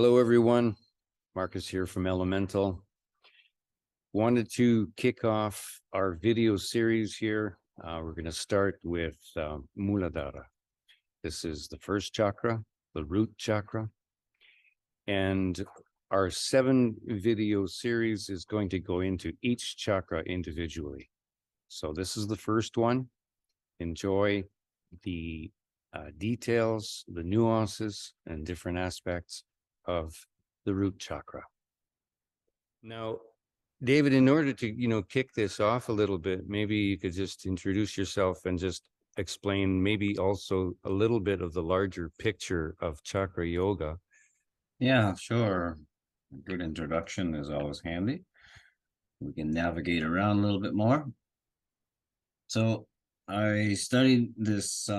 Hello, everyone. Marcus here from Elemental. Wanted to kick off our video series here. We're going to start with Muladhara. This is the first chakra, the root chakra. And our 7-video series is going to go into each chakra individually. So this is the first one. Enjoy the details, the nuances, and different aspects of the root chakra. Now, David, in order to, kick this off a little bit, maybe you could just introduce yourself and just explain maybe also a little bit of the larger picture of chakra yoga. Yeah, sure. A good introduction is always handy. We can navigate around a little bit more. So I studied this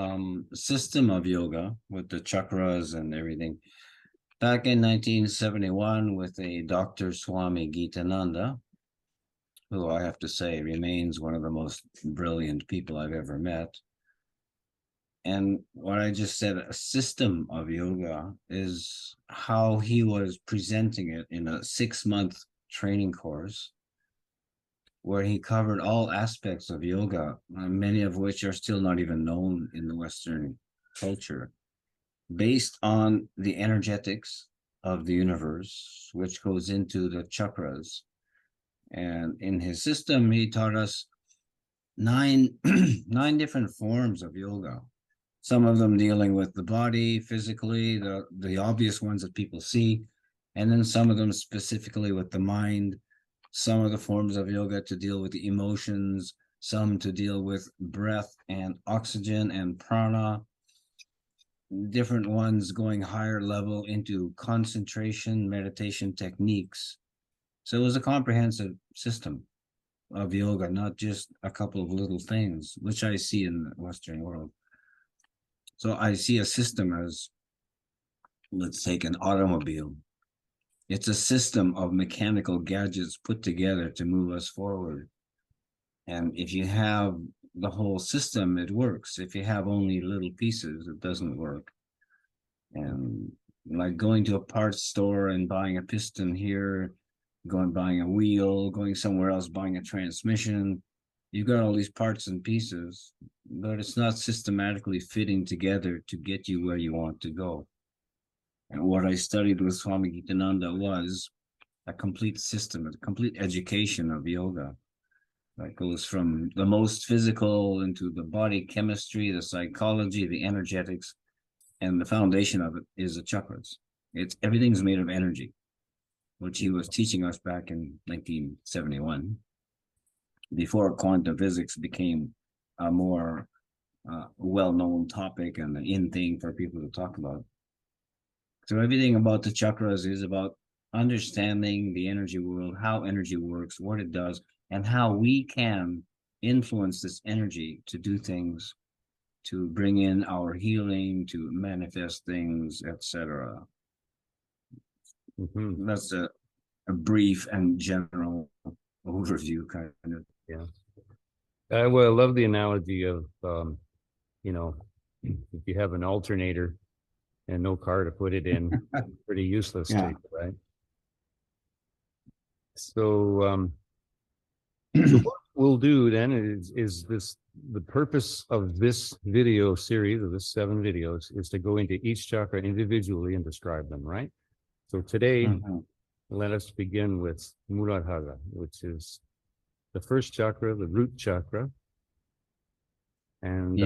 system of yoga with the chakras and everything back in 1971 with a Dr. Swami Gitananda, who I have to say remains one of the most brilliant people I've ever met. And what I just said, a system of yoga, is how he was presenting it in a 6-month training course where he covered all aspects of yoga, many of which are still not even known in the Western culture, based on the energetics of the universe, which goes into the chakras. And in his system, he taught us nine different forms of yoga. Some of them dealing with the body physically, the obvious ones that people see, and then some of them specifically with the mind, some of the forms of yoga to deal with the emotions, some to deal with breath and oxygen and prana, different ones going higher level into concentration, meditation techniques. So it was a comprehensive system of yoga, not just a couple of little things, which I see in the Western world. So I see a system as, let's take an automobile. It's a system of mechanical gadgets put together to move us forward. And if you have the whole system, it works. If you have only little pieces, it doesn't work. And like going to a parts store and buying a piston here, buying a wheel, going somewhere else, buying a transmission, you've got all these parts and pieces, but it's not systematically fitting together to get you where you want to go. And what I studied with Swami Gitananda was a complete system, a complete education of yoga that goes from the most physical into the body chemistry, the psychology, the energetics, and the foundation of it is the chakras. Everything's made of energy, which he was teaching us back in 1971, before quantum physics became a more well-known topic and an in thing for people to talk about. So everything about the chakras is about understanding the energy world, how energy works, what it does, and how we can influence this energy to do things, to bring in our healing, to manifest things, etc. Mm-hmm. That's a brief and general overview, kind of. Yeah. Well, I love the analogy of, if you have an alternator and no car to put it in, pretty useless, Yeah. right? So, so what we'll do then is the purpose of this video series, of this 7 videos, is to go into each chakra individually and describe them, right? So today, let us begin with Muladhara, which is the first chakra, the root chakra. And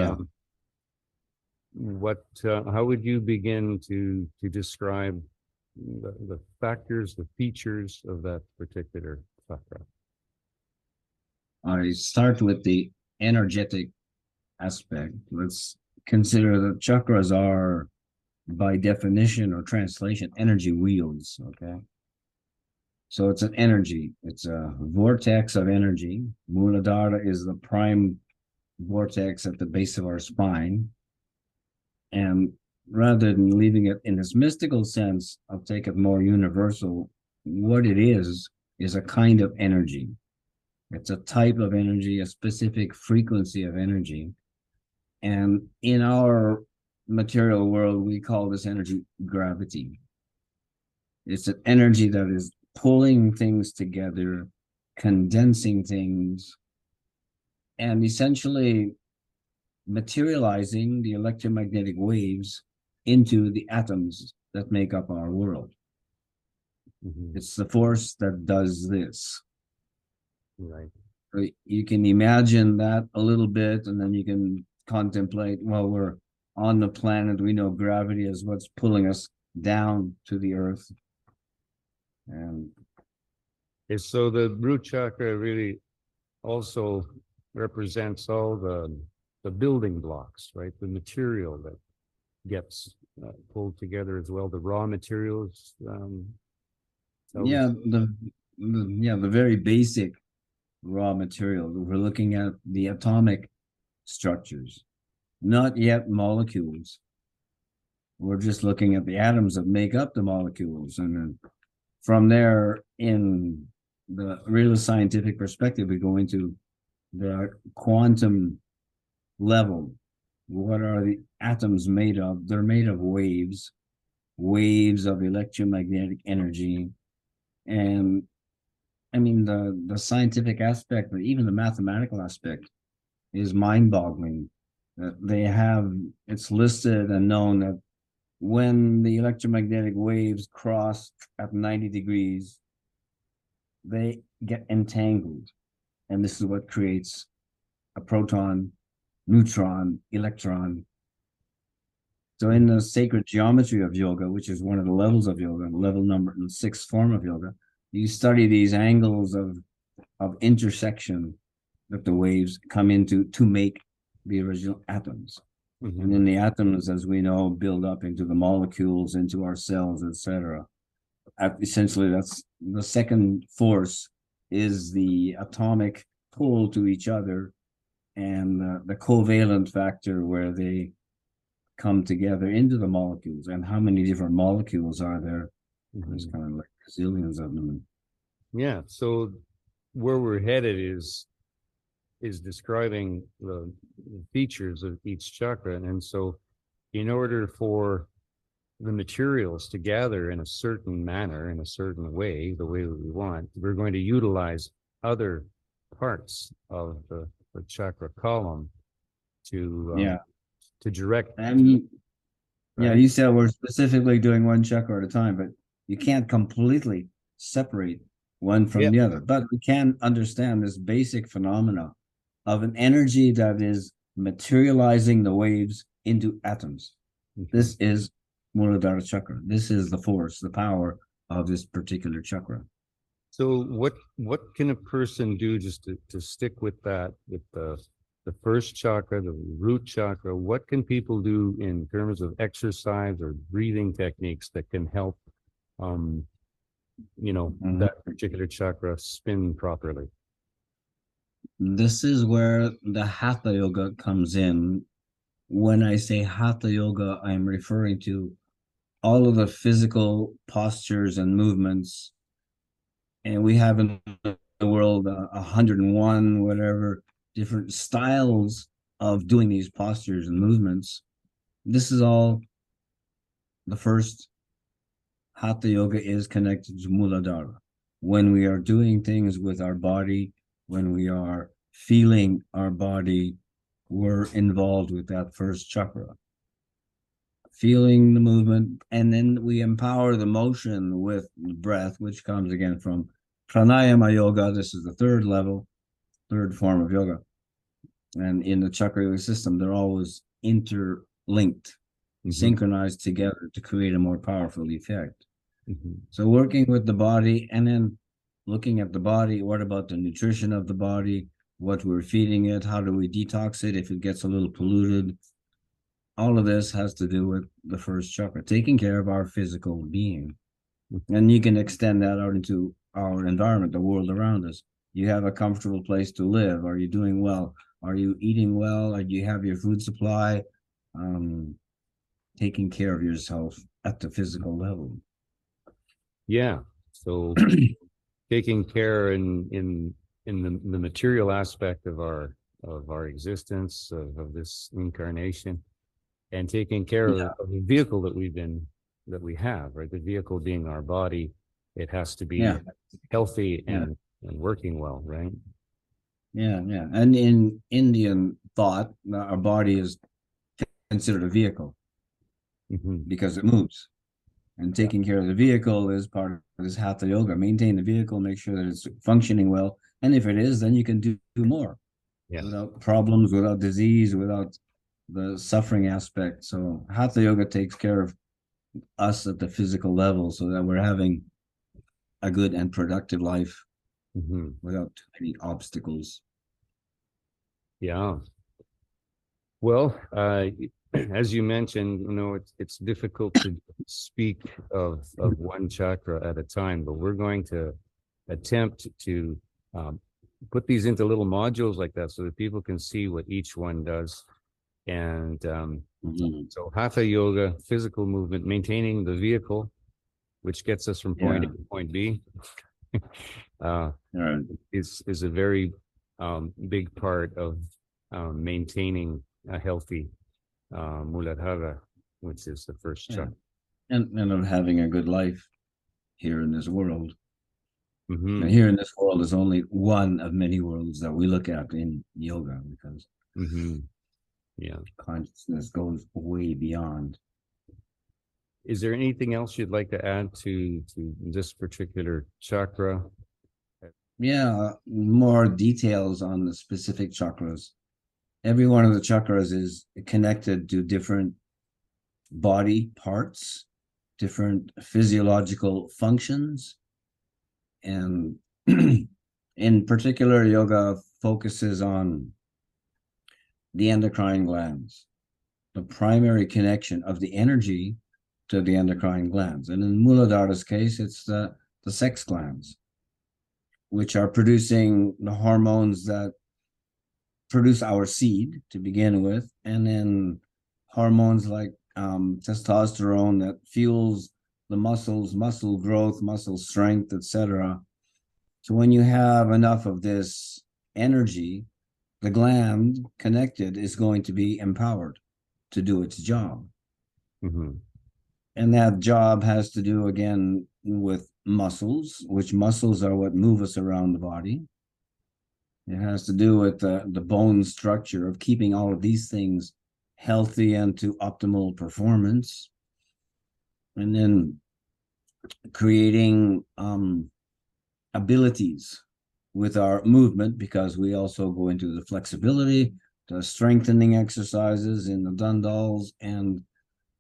how would you begin to describe the factors, the features of that particular chakra? I start with the energetic aspect. Let's consider the chakras are, by definition or translation, energy wheels, okay? So it's an energy. It's a vortex of energy. Muladhara is the prime vortex at the base of our spine. And rather than leaving it in this mystical sense, I'll take it more universal. What it is a kind of energy. It's a type of energy, a specific frequency of energy. And in our material world, we call this energy gravity. It's an energy that is pulling things together, condensing things, and essentially materializing the electromagnetic waves into the atoms that make up our world. Mhm. It's the force that does this. Right. So you can imagine that a little bit, and then you can contemplate, well, we're on the planet. We know gravity is what's pulling us down to the earth. And And so the root chakra really also represents all the building blocks, right? The material that gets pulled together as well, the raw materials. yeah, the very basic raw material. We're looking at the atomic structures, not yet molecules. We're just looking at the atoms that make up the molecules. And then from there, in the real scientific perspective, we go into the quantum level. What are the atoms made of? They're made of waves, waves of electromagnetic energy. And I mean, the scientific aspect, but even the mathematical aspect is mind boggling. They have, it's listed and known that when the electromagnetic waves cross at 90 degrees, they get entangled. And this is what creates a proton, neutron, electron. So in the sacred geometry of yoga, which is one of the levels of yoga, level number 6 form of yoga, you study these angles of intersection that the waves come into to make the original atoms. Mhm. And then the atoms, as we know, build up into the molecules, into our cells, etc. Essentially, that's the second force is the atomic pull to each other, and the covalent factor where they come together into the molecules. And how many different molecules are there? There's Mhm. kind of like zillions of them. Yeah. So where we're headed is describing the features of each chakra. And so in order for the materials to gather in a certain manner, in a certain way, the way that we want, we're going to utilize other parts of the chakra column to Yeah. direct, I mean, yeah, right? you said we're specifically doing one chakra at a time, but you can't completely separate one from Yeah. the other. But we can understand this basic phenomena of an energy that is materializing the waves into atoms. Mhm. This is Muladhara chakra. This is the force, the power of this particular chakra. So what can a person do just to stick with that, with the first chakra, the root chakra? What can people do in terms of exercise or breathing techniques that can help um, Mhm. that particular chakra spin properly? This is where the Hatha Yoga comes in. When I say Hatha Yoga, I'm referring to all of the physical postures and movements. And we have in the world 101, whatever, different styles of doing these postures and movements. This is all the first Hatha Yoga is connected to Muladhara. When we are doing things with our body, when we are feeling our body, we're involved with that first chakra. Feeling the movement, and then we empower the motion with the breath, which comes again from pranayama yoga. This is the third level, third form of yoga. And in the chakra yoga system, they're always interlinked, synchronized together to create a more powerful effect. Mhm. So working with the body and then looking at the body, what about the nutrition of the body? What we're feeding it? How do we detox it if it gets a little polluted? All of this has to do with the first chakra, taking care of our physical being. And you can extend that out into our environment, the world around us. You have a comfortable place to live. Are you doing well? Are you eating well? Do you have your food supply? Um, Taking care of yourself at the physical level. Yeah. So taking care in the material aspect of our existence of this incarnation, and taking care Yeah. of the vehicle that we've been that we have, right? The vehicle being our body, it has to be Yeah. healthy Yeah. and working well, right? Yeah, yeah. And in Indian thought, our body is considered a vehicle Mhm. because it moves. And Yeah. taking care of the vehicle is part of this hatha yoga. Maintain the vehicle, make sure that it's functioning well. And if it is, then you can do more Yeah. without problems, without disease, without the suffering aspect. So hatha yoga takes care of us at the physical level so that we're having a good and productive life Mhm. without too many obstacles. Yeah. Well, as you mentioned, it's difficult to speak of one chakra at a time, but we're going to attempt to um, put these into little modules like that so that people can see what each one does. And Mhm. so hatha yoga, physical movement, maintaining the vehicle, which gets us from point Yeah. A to point B, uh, All right. is a very big part of maintaining a healthy Muladhara, which is the first Yeah. chakra. And of having a good life here in this world. And Hmm. here in this world is only one of many worlds that we look at in yoga because Hmm. Yeah. consciousness goes way beyond. Is there anything else you'd like to add to this particular chakra? Yeah, more details on the specific chakras. Every one of the chakras is connected to different body parts, different physiological functions. And in particular, yoga focuses on the endocrine glands, the primary connection of the energy to the endocrine glands. And in Muladhara's case, it's the sex glands, which are producing the hormones that produce our seed to begin with, and then hormones like testosterone that fuels the muscles, muscle growth, muscle strength, etc. So when you have enough of this energy, the gland connected is going to be empowered to do its job. Hmm. And that job has to do again with muscles, which muscles are what move us around the body. It has to do with the bone structure of keeping all of these things healthy and to optimal performance. And then creating abilities with our movement, because we also go into the flexibility, the strengthening exercises in the dundals, and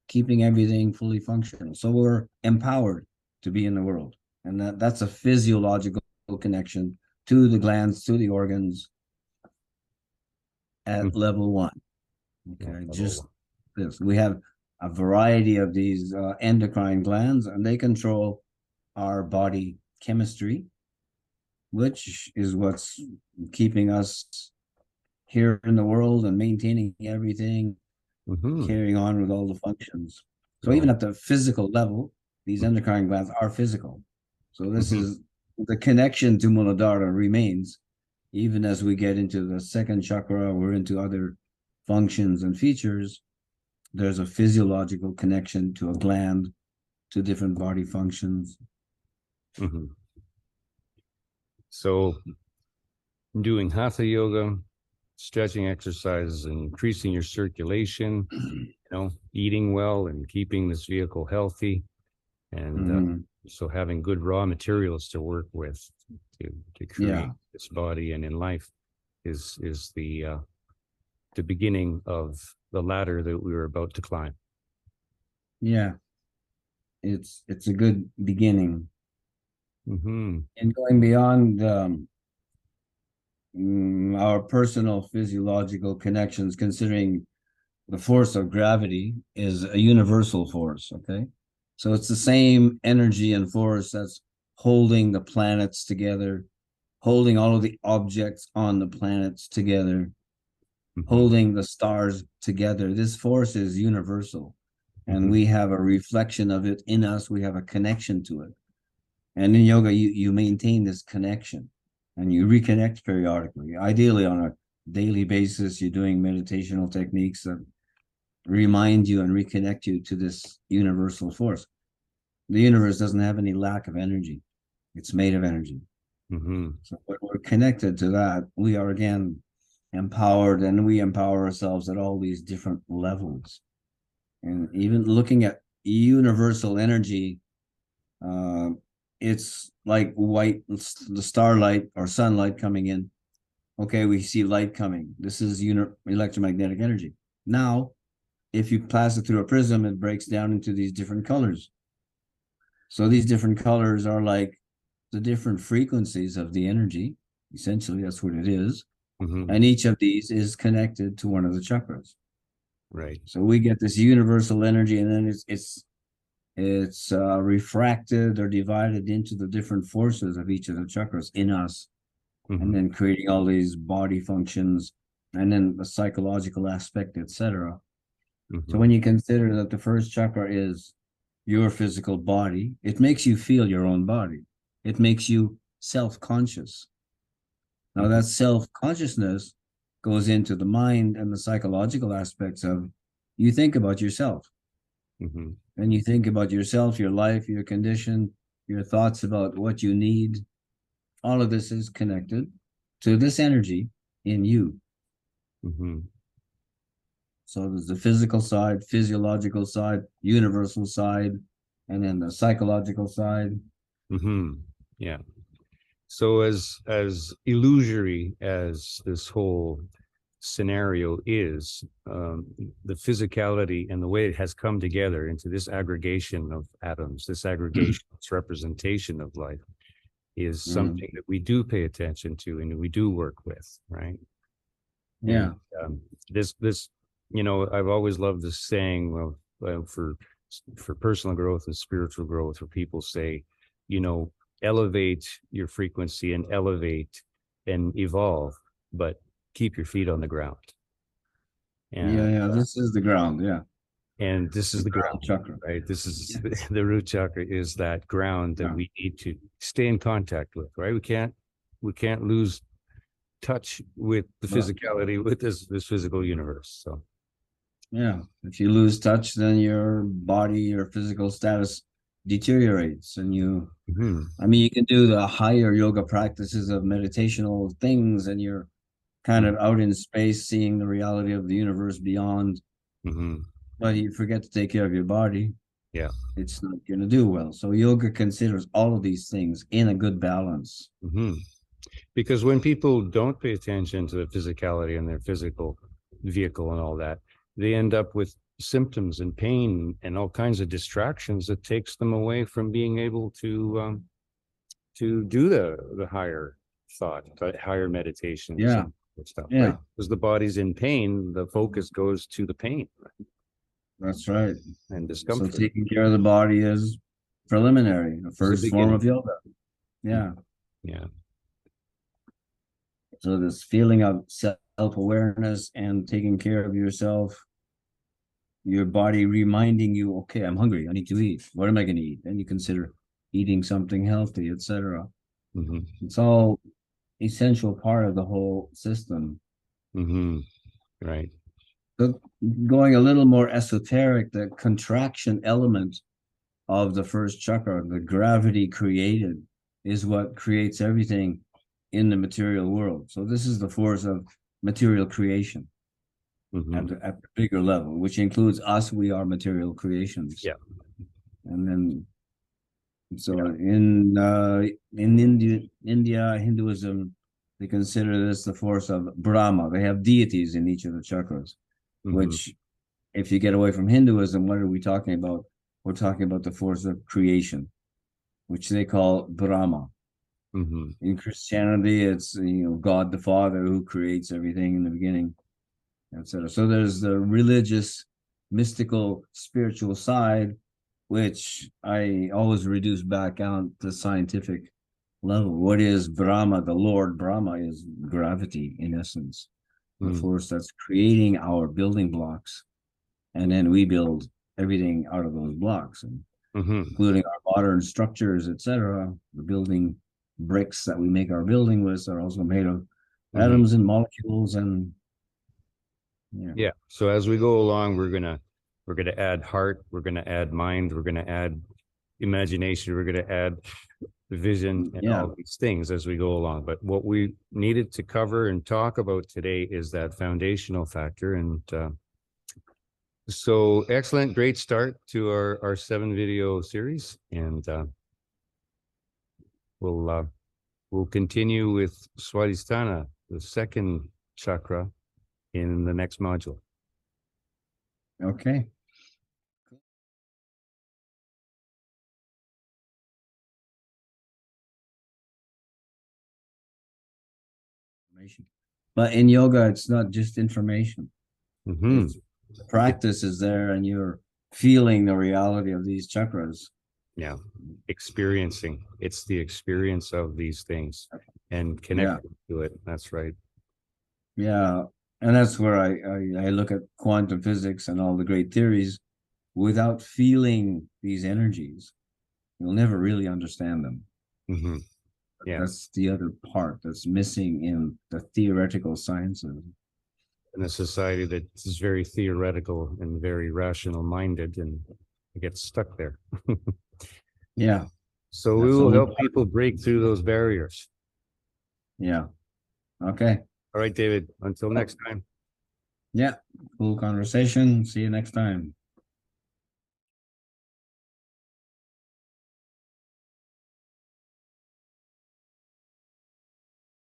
keeping everything fully functional. So we're empowered to be in the world. And that's a physiological connection to the glands, to the organs at level one. Okay, just this. We have a variety of these endocrine glands, and they control our body chemistry, which is what's keeping us here in the world and maintaining everything, Hmm. carrying on with all the functions. So So, even at the physical level, these endocrine glands are physical. So this mhm. is the connection to Muladhara remains, even as we get into the second chakra, we're into other functions and features. There's a physiological connection to a gland, to different body functions. Mhm. So doing hatha yoga, stretching exercises, and increasing your circulation, eating well and keeping this vehicle healthy, and Mhm. so having good raw materials to work with to create Yeah, this body and in life is the beginning of the ladder that we were about to climb. yeah, it's a good beginning. Hmm. And going beyond our personal physiological connections, considering the force of gravity is a universal force. Okay, so it's the same energy and force that's holding the planets together, holding all of the objects on the planets together, Hmm. holding the stars together. This force is universal, and Hmm. we have a reflection of it in us. We have a connection to it. And in yoga, you maintain this connection and you reconnect periodically, ideally on a daily basis. You're doing meditational techniques that remind you and reconnect you to this universal force. the universe doesn't have any lack of energy. It's made of energy. Mm-hmm. So when we're connected to that, we are again empowered, and we empower ourselves at all these different levels. And even looking at universal energy, uh, it's like white, the starlight or sunlight coming in. Okay, we see light coming. This is electromagnetic energy. Now, if you pass it through a prism, it breaks down into these different colors. So these different colors are like the different frequencies of the energy. Essentially, that's what it is. Mm-hmm. And each of these is connected to one of the chakras. Right. So we get this universal energy, and then it's refracted or divided into the different forces of each of the chakras in us, Mm-hmm. and then creating all these body functions, and then the psychological aspect, etc. Mm-hmm. So when you consider that the first chakra is your physical body, it makes you feel your own body. It makes you self-conscious. Now Mm-hmm. that self-consciousness goes into the mind and the psychological aspects of, you think about yourself, Mm-hmm. and you think about yourself, your life, your condition, your thoughts about what you need. All of this is connected to this energy in you. Mm-hmm. So there's the physical side, physiological side, universal side, and then the psychological side. Mm-hmm. Yeah. So as illusory as this whole scenario is, the physicality and the way it has come together into this aggregation of atoms, this aggregation, this representation of life, is something that we do pay attention to and we do work with, right? Yeah. And this, I've always loved this saying, for personal growth and spiritual growth, where people say, elevate your frequency and elevate and evolve, but keep your feet on the ground. Yeah, And yeah. This is the ground. Yeah. this is The the ground ground, chakra. right? This is Yes. the root chakra is that ground that Yeah. we need to stay in contact with, right? We can't lose touch with the But physicality, with this physical universe. So yeah, if you lose touch, then your body, your physical status deteriorates, and mhm, I mean, you can do the higher yoga practices of meditational things, and you're kind mhm, of out in space, seeing the reality of the universe beyond, mhm. but you forget to take care of your body. Yeah. It's not going to do well. So yoga considers all of these things in a good balance. Mhm. Because when people don't pay attention to the physicality and their physical vehicle and all that, they end up with symptoms and pain and all kinds of distractions that takes them away from being able to do the higher thought, the higher meditations Yeah, and stuff, right? yeah, Because the body's in pain, the focus goes to the pain that's right. and So discomfort. taking care of the body is preliminary, the It's the first form beginning. of yoga. Yeah. Yeah. So this feeling of self-awareness and taking care of yourself, your body reminding you, okay, I'm hungry, I need to eat. What am I going to eat? And you consider eating something healthy, etc. Mm-hmm. It's all essential part of the whole system. Mm-hmm. Right. But going a little more esoteric, the contraction element of the first chakra, the gravity created, is what creates everything in the material world. So this is the force of material creation Mm-hmm. at the bigger level, which includes us. We are material creations. Yeah. And then so Yeah. in India, Hinduism, they consider this the force of Brahma. They have deities in each of the chakras, Mm-hmm. which, if you get away from Hinduism, what are we talking about? We're talking about the force of creation, which they call Brahma. Mm-hmm. In Christianity, it's God the Father who creates everything in the beginning, etc. So there's the religious, mystical, spiritual side, which I always reduce back down to scientific level. What is Brahma? The Lord Brahma is gravity, in essence, the Mm-hmm. force that's creating our building blocks, and then we build everything out of those blocks, and Mm-hmm. including our modern structures, etc. The building bricks that we make our building with are also made of Mm-hmm. atoms and molecules, and yeah, Yeah. So as we go along, we're gonna add heart, we're gonna add mind, we're gonna add imagination. We're going to add vision and Yeah. all these things as we go along. But what we needed to cover and talk about today is that foundational factor. And so excellent, great start to our 7-video series. And we'll continue with Swadhisthana, the second chakra, in the next module. Okay. But in yoga, it's not just information. Mhm. It's the practice is there, and you're feeling the reality of these chakras. Yeah, experiencing. It's the experience of these things and connecting to it. That's right. Yeah, and that's where I look at quantum physics and all the great theories. Without feeling these energies, you'll never really understand them. Hmm. Yeah, That's the other part that's missing in the theoretical sciences. in a society that is very theoretical and very rational minded, and it gets stuck there. Yeah, So we that's the will only help people break through those barriers. Yeah. Okay. All right, David, until next time. Yeah. Cool conversation. See you next time.